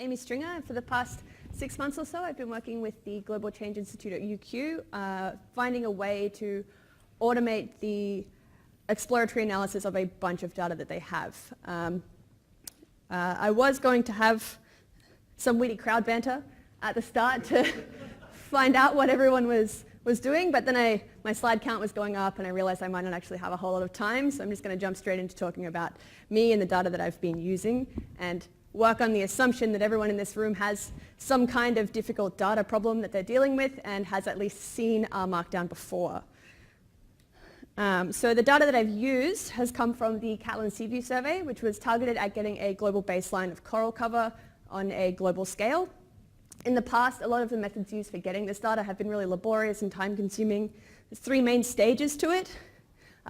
Amy Stringer, and for the past 6 months or so I've been working with the Global Change Institute at UQ, finding a way to automate the exploratory analysis of a bunch of data that they have. I was going to have some witty crowd banter at the start to find out what everyone was doing, but then my slide count was going up and I realized I might not actually have a whole lot of time, so I'm just going to jump straight into talking about me and the data that I've been using and work on the assumption that everyone in this room has some kind of difficult data problem that they're dealing with and has at least seen Rmarkdown before. So the data that I've used has come from the Catlin Seaview survey, which was targeted at getting a global baseline of coral cover on a global scale. In the past, a lot of the methods used for getting this data have been really laborious and time-consuming. There's 3 main stages to it,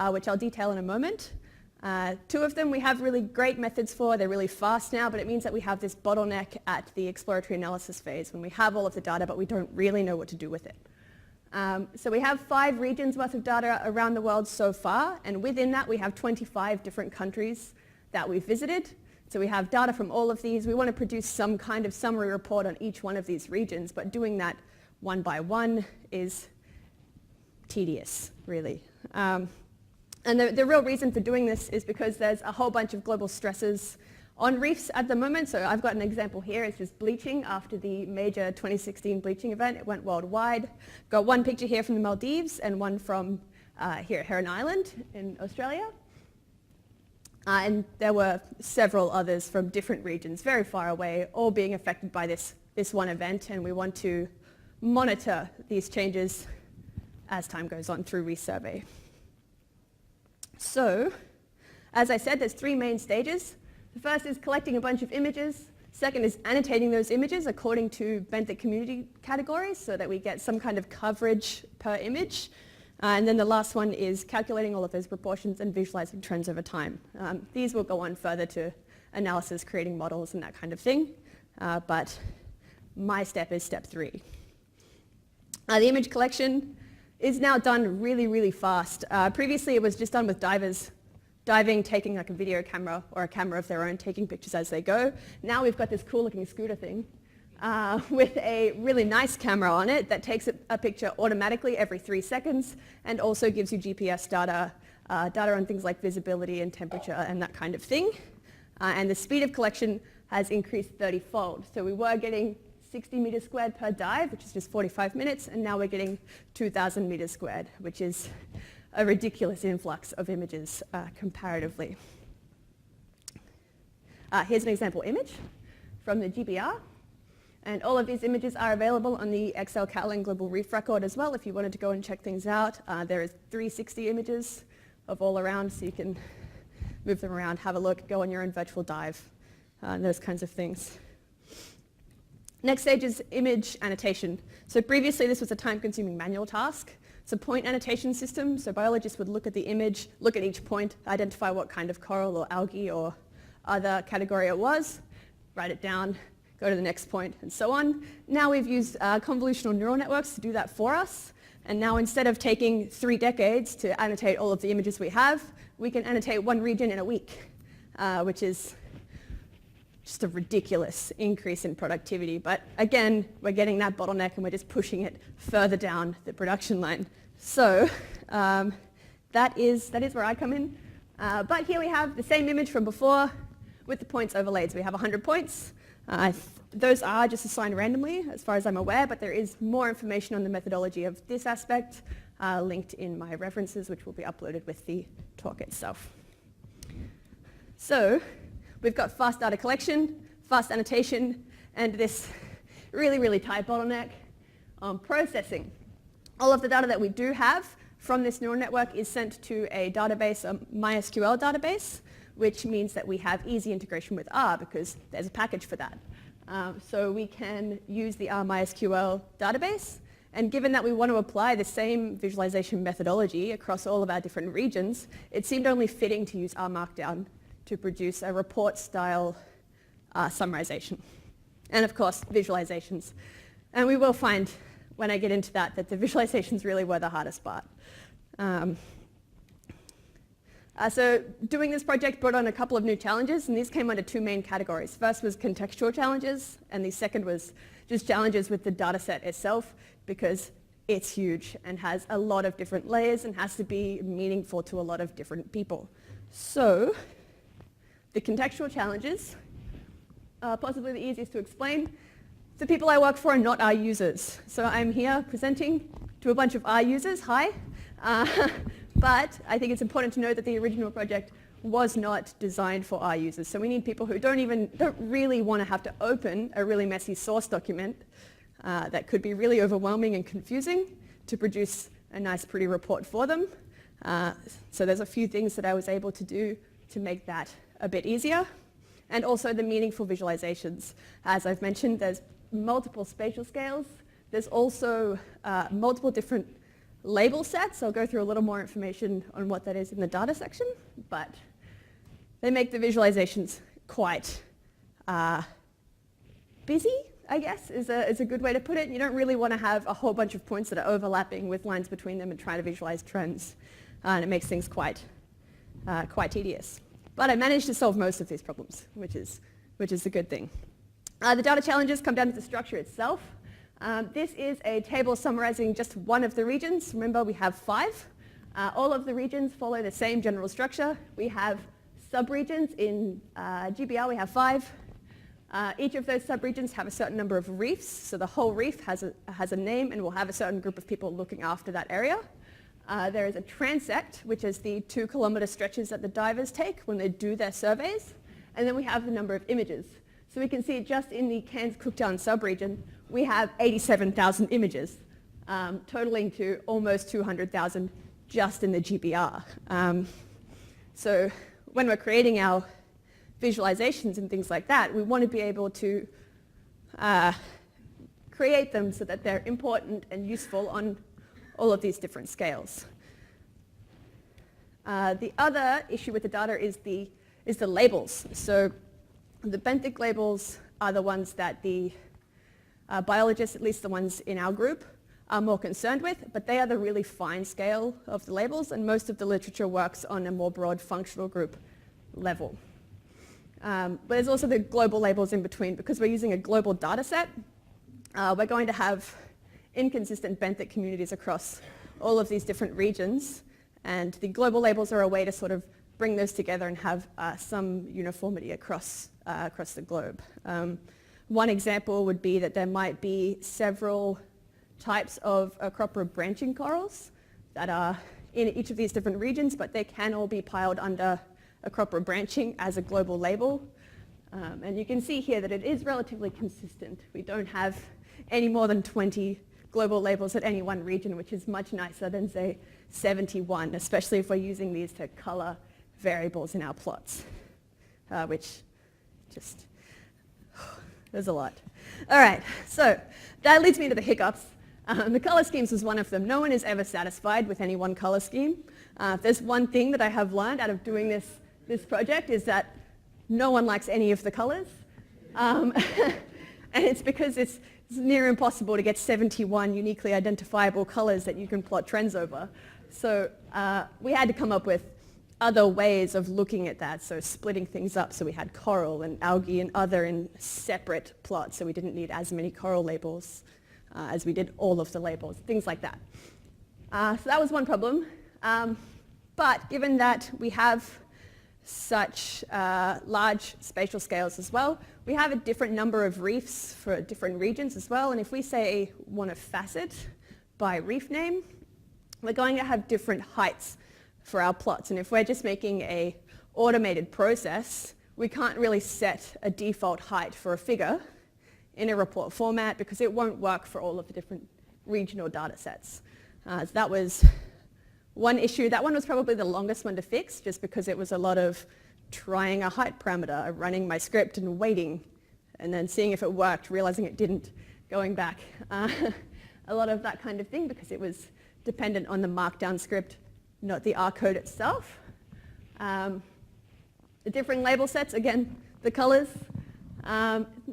which I'll detail in a moment. 2 of them we have really great methods for. They're really fast now, but it means that we have this bottleneck at the exploratory analysis phase when we have all of the data, but we don't really know what to do with it. So we have 5 regions worth of data around the world so far, and within that we have 25 different countries that we've visited. So we have data from all of these. We want to produce some kind of summary report on each one of these regions, but doing that one by one is tedious, really. And the real reason for doing this is because there's a whole bunch of global stresses on reefs at the moment. So I've got an example here. It's just bleaching after the major 2016 bleaching event. It went worldwide. Got one picture here from the Maldives and one from here at Heron Island in Australia. And there were several others from different regions, very far away, all being affected by this one event. And we want to monitor these changes as time goes on through resurvey. So, as I said, there's 3 main stages. The first is collecting a bunch of images. Second is annotating those images according to benthic community categories so that we get some kind of coverage per image. And then the last one is calculating all of those proportions and visualizing trends over time. These will go on further to analysis, creating models and that kind of thing. But my step is step 3. The image collection is now done really, really fast. Previously it was just done with divers diving, taking like a video camera or a camera of their own, taking pictures as they go. Now we've got this cool looking scooter thing with a really nice camera on it that takes a picture automatically every 3 seconds and also gives you GPS data, data on things like visibility and temperature and that kind of thing. And the speed of collection has increased 30-fold. So we were getting 60 meters squared per dive, which is just 45 minutes, and now we're getting 2,000 meters squared, which is a ridiculous influx of images comparatively. Here's an example image from the GBR. And all of these images are available on the XL Catlin Global Reef Record as well if you wanted to go and check things out. There is 360 images of all around, so you can move them around, have a look, go on your own virtual dive, those kinds of things. Next stage is image annotation. So previously this was a time-consuming manual task. It's a point annotation system, so biologists would look at the image, look at each point, identify what kind of coral or algae or other category it was, write it down, go to the next point, and so on. Now we've used convolutional neural networks to do that for us, and now instead of taking 3 decades to annotate all of the images we have, we can annotate 1 region in a week, which is just a ridiculous increase in productivity. But again, we're getting that bottleneck and we're just pushing it further down the production line. So that is where I come in. But here we have the same image from before with the points overlaid. So we have 100 points. Those are just assigned randomly as far as I'm aware, but there is more information on the methodology of this aspect linked in my references, which will be uploaded with the talk itself. So we've got fast data collection, fast annotation, and this really, really tight bottleneck on processing. All of the data that we do have from this neural network is sent to a database, a MySQL database, which means that we have easy integration with R because there's a package for that. So we can use the R MySQL database, and given that we want to apply the same visualization methodology across all of our different regions, it seemed only fitting to use Rmarkdown to produce a report-style summarization. And of course, visualizations. And we will find, when I get into that the visualizations really were the hardest part. So doing this project brought on a couple of new challenges, and these came under two main categories. First was contextual challenges, and the second was just challenges with the data set itself, because it's huge and has a lot of different layers and has to be meaningful to a lot of different people. So the contextual challenges are possibly the easiest to explain. The people I work for are not our users. So I'm here presenting to a bunch of our users. Hi. But I think it's important to know that the original project was not designed for our users. So we need people who don't really want to have to open a really messy source document that could be really overwhelming and confusing to produce a nice, pretty report for them. So there's a few things that I was able to do to make that a bit easier. And also the meaningful visualizations. As I've mentioned, there's multiple spatial scales. There's also multiple different label sets. I'll go through a little more information on what that is in the data section, but they make the visualizations quite busy, I guess, is a good way to put it. You don't really want to have a whole bunch of points that are overlapping with lines between them and trying to visualize trends, and it makes things quite tedious. But I managed to solve most of these problems, which is a good thing. The data challenges come down to the structure itself. This is a table summarizing just one of the regions. Remember, we have 5. All of the regions follow the same general structure. We have subregions. In GBR, we have 5. Each of those subregions have a certain number of reefs. So the whole reef has a name and will have a certain group of people looking after that area. There is a transect, which is the 2-kilometer stretches that the divers take when they do their surveys. And then we have the number of images. So we can see just in the Cairns-Cooktown subregion, we have 87,000 images, totaling to almost 200,000 just in the GBR. So when we're creating our visualizations and things like that, we want to be able to create them so that they're important and useful on all of these different scales. The other issue with the data is the labels. So the benthic labels are the ones that the biologists, at least the ones in our group, are more concerned with, but they are the really fine scale of the labels, and most of the literature works on a more broad functional group level. But there's also the global labels in between. Because we're using a global data set, we're going to have inconsistent benthic communities across all of these different regions, and the global labels are a way to sort of bring those together and have some uniformity across the globe. One example would be that there might be several types of acropora branching corals that are in each of these different regions, but they can all be piled under acropora branching as a global label. And you can see here that it is relatively consistent. We don't have any more than 20 global labels at any one region, which is much nicer than, say, 71, especially if we're using these to color variables in our plots, which just, there's a lot. All right, so that leads me to the hiccups. The color schemes was one of them. No one is ever satisfied with any one color scheme. If there's one thing that I have learned out of doing this project is that no one likes any of the colors. And it's because it's near impossible to get 71 uniquely identifiable colors that you can plot trends over. So we had to come up with other ways of looking at that, so splitting things up. So we had coral and algae and other in separate plots, so we didn't need as many coral labels as we did all of the labels, things like that. So that was one problem. But given that we have such large spatial scales as well, we have a different number of reefs for different regions as well. And if we say want to facet by reef name, we're going to have different heights for our plots. And if we're just making a automated process, we can't really set a default height for a figure in a report format because it won't work for all of the different regional data sets. So that was one issue. That one was probably the longest one to fix, just because it was a lot of trying a height parameter, running my script and waiting, and then seeing if it worked, realizing it didn't, going back. A lot of that kind of thing, because it was dependent on the Markdown script, not the R code itself. The differing label sets, again, the colors,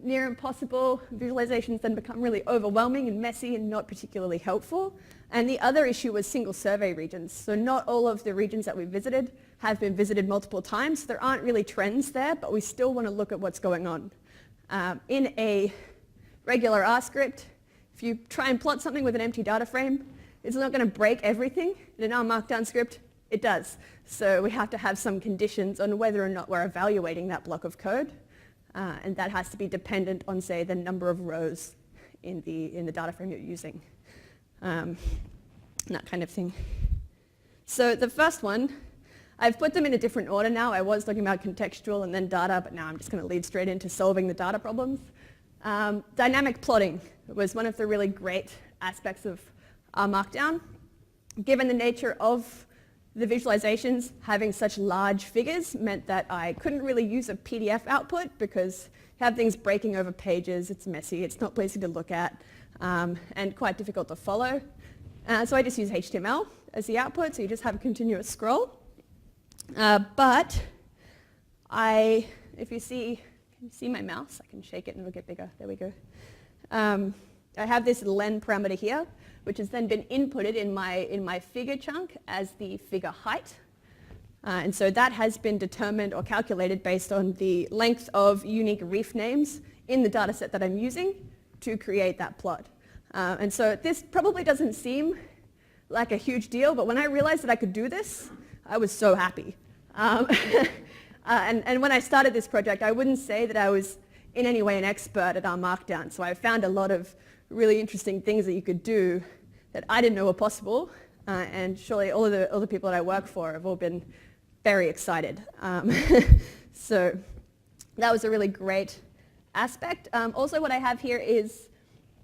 near impossible. Visualizations then become really overwhelming and messy and not particularly helpful. And the other issue was single survey regions. So not all of the regions that we visited have been visited multiple times. So there aren't really trends there, but we still want to look at what's going on. In a regular R script, if you try and plot something with an empty data frame, it's not going to break everything. In an Rmarkdown script, it does. So we have to have some conditions on whether or not we're evaluating that block of code. And that has to be dependent on, say, the number of rows in the data frame you're using. That kind of thing. So the first one, I've put them in a different order now. I was talking about contextual and then data, but now I'm just going to lead straight into solving the data problems. Dynamic plotting was one of the really great aspects of Rmarkdown. Given the nature of the visualizations, having such large figures meant that I couldn't really use a PDF output because you have things breaking over pages, it's messy, it's not pleasing to look at, and quite difficult to follow. So I just use HTML as the output, so you just have a continuous scroll. But if you see, can you see my mouse? I can shake it and it'll get bigger. There we go. I have this len parameter here, which has then been inputted in my figure chunk as the figure height. And so that has been determined or calculated based on the length of unique reef names in the data set that I'm using to create that plot. And so this probably doesn't seem like a huge deal, but when I realized that I could do this, I was so happy. And when I started this project, I wouldn't say that I was in any way an expert at Rmarkdown. So I found a lot of really interesting things that you could do that I didn't know were possible. And surely all of the people that I work for have all been very excited. So that was a really great aspect. Also what I have here is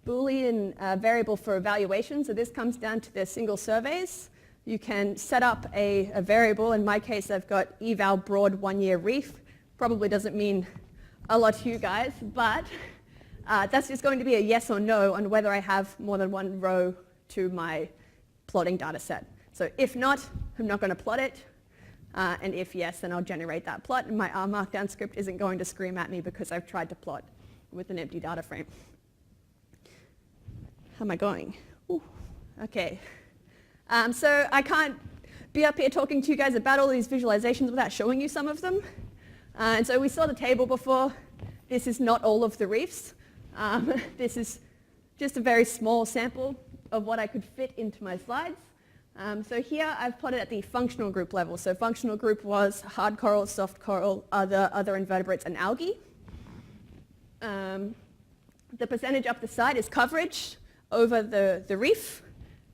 Boolean variable for evaluation. So this comes down to the single surveys. You can set up a variable. In my case, I've got eval broad 1 year reef. Probably doesn't mean a lot to you guys, but that's just going to be a yes or no on whether I have more than one row to my plotting data set. So if not, I'm not going to plot it. And if yes, then I'll generate that plot. And my Rmarkdown script isn't going to scream at me because I've tried to plot with an empty data frame. How am I going? Ooh, okay. So I can't be up here talking to you guys about all these visualizations without showing you some of them. And so we saw the table before. This is not all of the reefs. This is just a very small sample of what I could fit into my slides. So here I've plotted at the functional group level. So functional group was hard coral, soft coral, other invertebrates, and algae. The percentage up the side is coverage over the reef.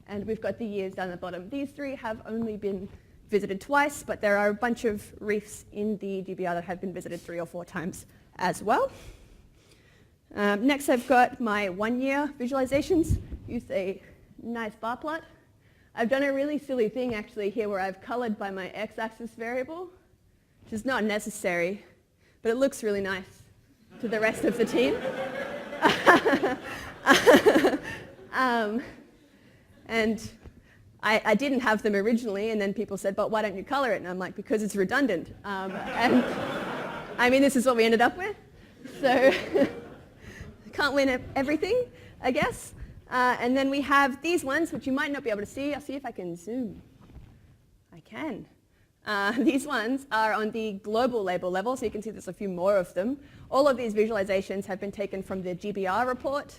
And we've got the years down the bottom. These three have only been visited twice, but there are a bunch of reefs in the DBR that have been visited 3 or 4 times as well. Next I've got my 1 year visualizations. Used a nice bar plot. I've done a really silly thing actually here where I've colored by my x-axis variable, which is not necessary, but it looks really nice to the rest of the team. And I didn't have them originally, and then people said, but why don't you color it? And I'm like, because it's redundant. And I mean, this is what we ended up with. So can't win everything, I guess. And then we have these ones, which you might not be able to see. I'll see if I can zoom. I can. These ones are on the global label level, so you can see there's a few more of them. All of these visualizations have been taken from the GBR report.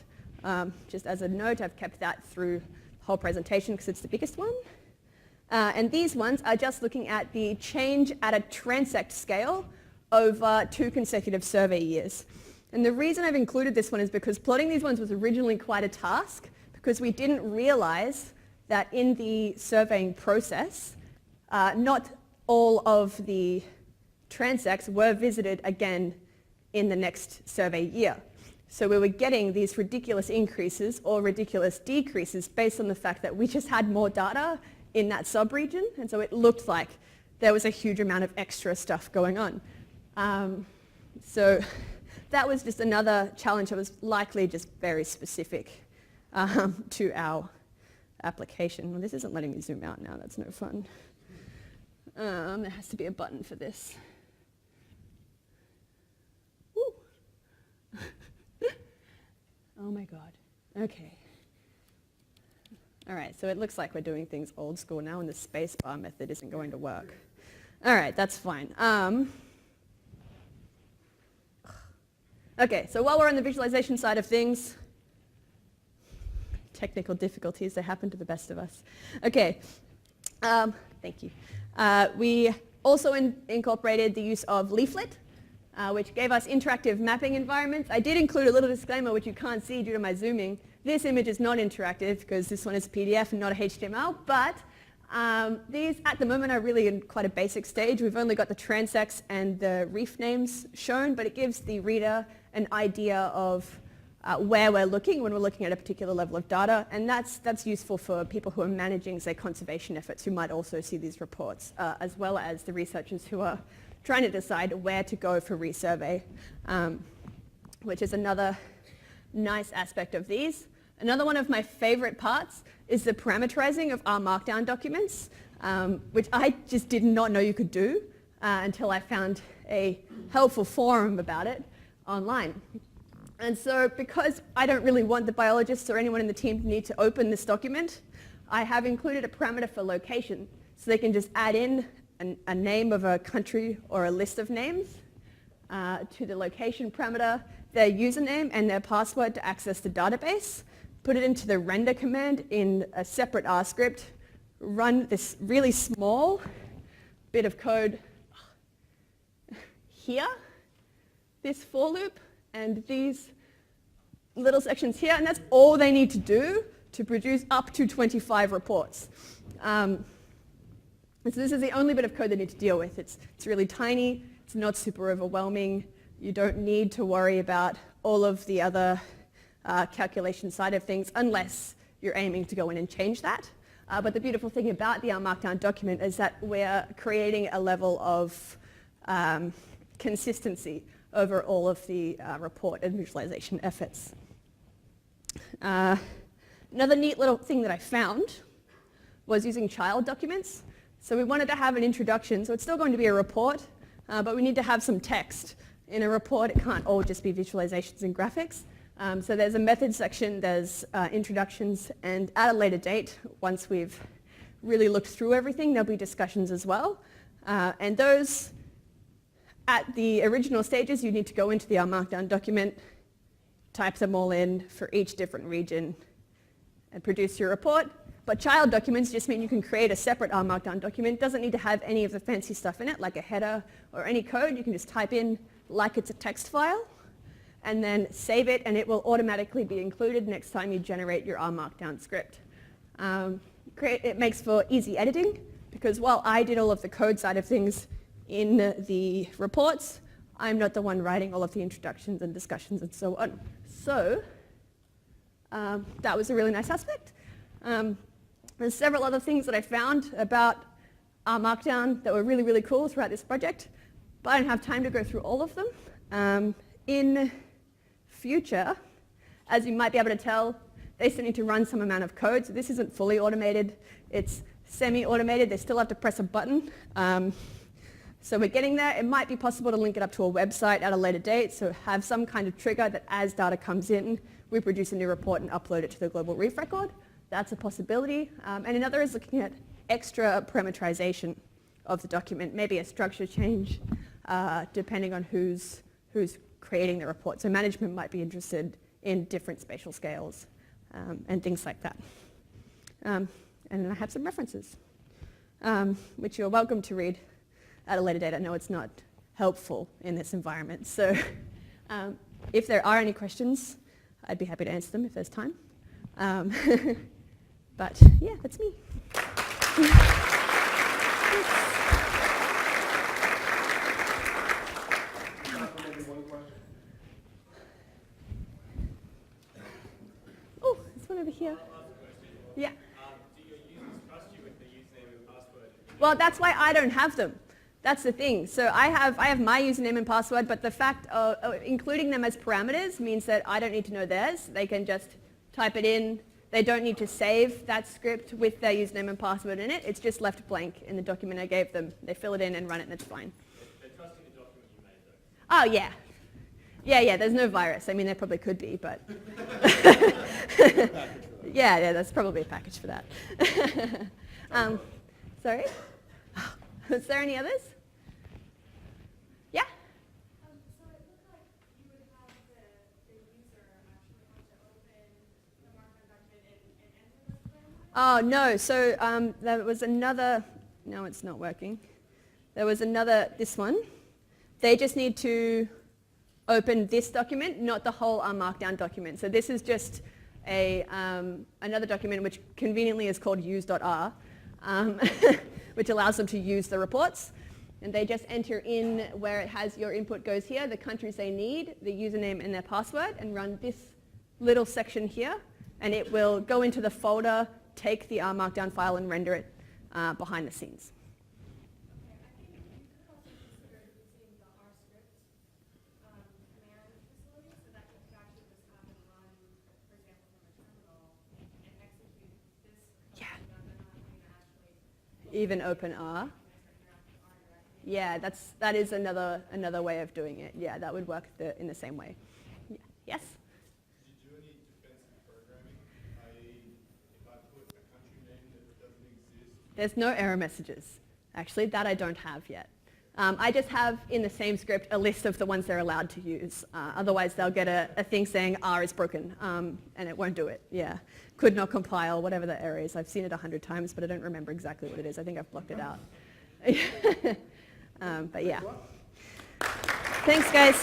Just as a note, I've kept that through the whole presentation because it's the biggest one. And these ones are just looking at the change at a transect scale over 2 consecutive survey years. And the reason I've included this one is because plotting these ones was originally quite a task because we didn't realize that in the surveying process, not all of the transects were visited again in the next survey year. So we were getting these ridiculous increases or ridiculous decreases based on the fact that we just had more data in that subregion, and so it looked like there was a huge amount of extra stuff going on. So that was just another challenge that was likely just very specific to our application. Well, this isn't letting me zoom out now, that's no fun. There has to be a button for this. Woo. Oh my God, okay. All right, so it looks like we're doing things old school now, and the spacebar method isn't going to work. All right, that's fine. Okay, so while we're on the visualization side of things, technical difficulties, they happen to the best of us. Okay, thank you. We also incorporated the use of leaflet, which gave us interactive mapping environments. I did include a little disclaimer, which you can't see due to my zooming. This image is not interactive because this one is a PDF and not a HTML, but these at the moment are really in quite a basic stage. We've only got the transects and the reef names shown, but it gives the reader an idea of where we're looking when we're looking at a particular level of data, and that's useful for people who are managing, say, conservation efforts who might also see these reports, as well as the researchers who are trying to decide where to go for resurvey, which is another nice aspect of these. Another one of my favorite parts is the parameterizing of Rmarkdown documents, which I just did not know you could do until I found a helpful forum about it online. And so because I don't really want the biologists or anyone in the team to need to open this document, I have included a parameter for location, so they can just add in a name of a country or a list of names to the location parameter, their username and their password to access the database, put it into the render command in a separate R script, run this really small bit of code here, this for loop, and these little sections here, and that's all they need to do to produce up to 25 reports. And so this is the only bit of code they need to deal with. It's really tiny, it's not super overwhelming, you don't need to worry about all of the other calculation side of things unless you're aiming to go in and change that. But the beautiful thing about the Rmarkdown document is that we're creating a level of consistency over all of the report and visualization efforts. Another neat little thing that I found was using child documents. So we wanted to have an introduction, so it's still going to be a report, but we need to have some text. In a report, it can't all just be visualizations and graphics. So there's a method section, there's introductions, and at a later date, once we've really looked through everything, there'll be discussions as well. And those, at the original stages, you need to go into the Rmarkdown document, type them all in for each different region, and produce your report. But child documents just mean you can create a separate Rmarkdown document. It doesn't need to have any of the fancy stuff in it, like a header or any code. You can just type in like it's a text file, and then save it, and it will automatically be included next time you generate your Rmarkdown script. It makes for easy editing, because while I did all of the code side of things in the reports, I'm not the one writing all of the introductions and discussions and so on. So that was a really nice aspect. There's several other things that I found about Rmarkdown that were really, really cool throughout this project, but I don't have time to go through all of them. In future, as you might be able to tell, they still need to run some amount of code, so this isn't fully automated, it's semi-automated. They still have to press a button. So we're getting there. It might be possible to link it up to a website at a later date, so have some kind of trigger that as data comes in, we produce a new report and upload it to the global reef record. That's a possibility. And another is looking at extra parameterization of the document, maybe a structure change, depending on who's creating the report. So management might be interested in different spatial scales and things like that. And then I have some references, which you're welcome to read at a later date. I know it's not helpful in this environment. So if there are any questions, I'd be happy to answer them if there's time. But yeah, that's me. Oh, this one over here. Yeah. Do your users trust you with the username and password? Well, that's why I don't have them. That's the thing. So I have my username and password, but the fact of including them as parameters means that I don't need to know theirs. They can just type it in. They don't need to save that script with their username and password in it. It's just left blank in the document I gave them. They fill it in and run it, and it's fine. They're trusting the document you made, though. Oh, yeah. Yeah, there's no virus. I mean, there probably could be, but... Yeah, that's probably a package for that. Sorry? Was there any others? Yeah? So it looked like you would have the user actually have to open the Markdown document and enter those parameters? Oh, no. So there was another, no, it's not working. There was another, this one. They just need to open this document, not the whole Rmarkdown document. So this is just another document which conveniently is called use.R, which allows them to use the reports. And they just enter in where it has your input goes here, the countries they need, the username and their password, and run this little section here. And it will go into the folder, take the Rmarkdown file and render it behind the scenes. Okay, I think you could also consider using the R script command facility so that you could actually just have it run, for example, from a terminal and execute this command rather than having to actually Even open R. Yeah, that is another way of doing it. Yeah, that would work in the same way. Yeah. Yes? Did you do any defensive programming? If I put a country name that doesn't exist? There's no error messages. Actually, that I don't have yet. I just have in the same script a list of the ones they're allowed to use. Otherwise, they'll get a thing saying R is broken, and it won't do it. Yeah, could not compile, whatever the error is. I've seen it 100 times, but I don't remember exactly what it is. I think I've blocked it out. But yeah. Thanks, guys.